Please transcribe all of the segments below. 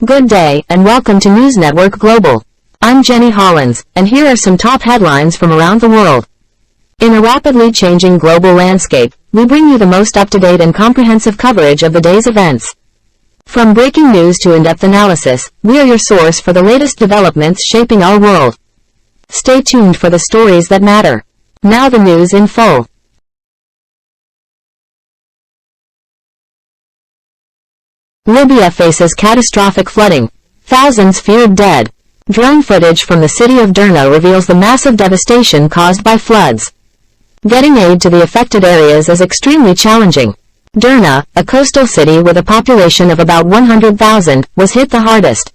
Good day, and welcome to News Network Global. I'm Jenny Hollins, and here are some top headlines from around the world. In a rapidly changing global landscape, we bring you the most up-to-date and comprehensive coverage of the day's events. From breaking news to in-depth analysis, we are your source for the latest developments shaping our world. Stay tuned for the stories that matter. Now the news in full. Libya faces catastrophic flooding. Thousands feared dead. Drone footage from the city of Derna reveals the massive devastation caused by floods. Getting aid to the affected areas is extremely challenging. Derna, a coastal city with a population of about 100,000, was hit the hardest.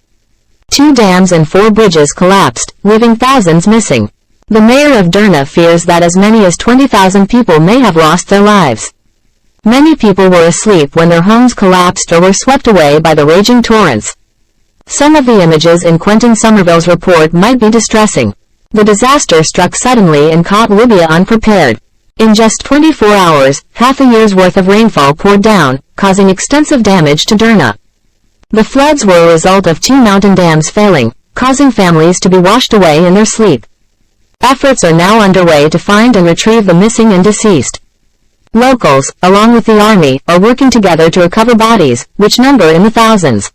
2 dams and 4 bridges collapsed, leaving thousands missing. The mayor of Derna fears that as many as 20,000 people may have lost their lives. Many people were asleep when their homes collapsed or were swept away by the raging torrents. Some of the images in Quentin Somerville's report might be distressing. The disaster struck suddenly and caught Libya unprepared. In just 24 hours, half a year's worth of rainfall poured down, causing extensive damage to Derna. The floods were a result of 2 mountain dams failing, causing families to be washed away in their sleep. Efforts are now underway to find and retrieve the missing and deceased. Locals, along with the army, are working together to recover bodies, which number in the thousands.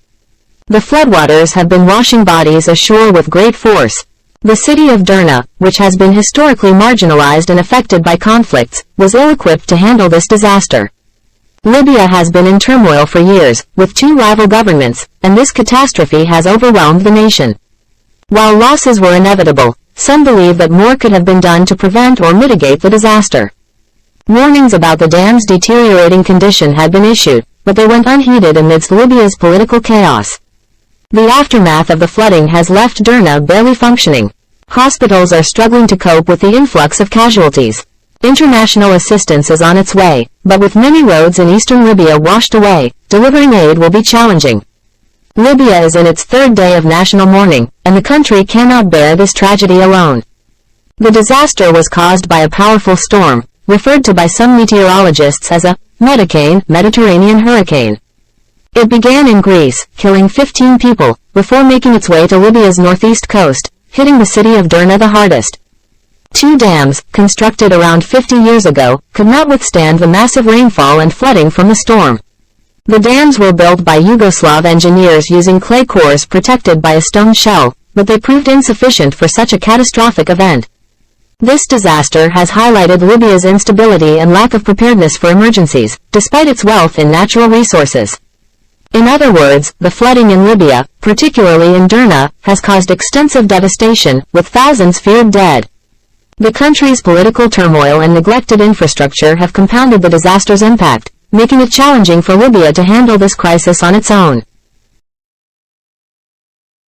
The floodwaters have been washing bodies ashore with great force. The city of Derna, which has been historically marginalized and affected by conflicts, was ill-equipped to handle this disaster. Libya has been in turmoil for years, with 2 rival governments, and this catastrophe has overwhelmed the nation. While losses were inevitable, some believe that more could have been done to prevent or mitigate the disaster. Warnings about the dam's deteriorating condition had been issued, but they went unheeded amidst Libya's political chaos. The aftermath of the flooding has left Derna barely functioning. Hospitals are struggling to cope with the influx of casualties. International assistance is on its way, but with many roads in eastern Libya washed away, delivering aid will be challenging. Libya is in its 3rd day of national mourning, and the country cannot bear this tragedy alone. The disaster was caused by a powerful storm, referred to by some meteorologists as a Mediterranean hurricane. It began in Greece, killing 15 people, before making its way to Libya's northeast coast, hitting the city of Derna the hardest. 2 dams, constructed around 50 years ago, could not withstand the massive rainfall and flooding from the storm. The dams were built by Yugoslav engineers using clay cores protected by a stone shell, but they proved insufficient for such a catastrophic event. This disaster has highlighted Libya's instability and lack of preparedness for emergencies, despite its wealth in natural resources. In other words, the flooding in Libya, particularly in Derna, has caused extensive devastation, with thousands feared dead. The country's political turmoil and neglected infrastructure have compounded the disaster's impact, making it challenging for Libya to handle this crisis on its own.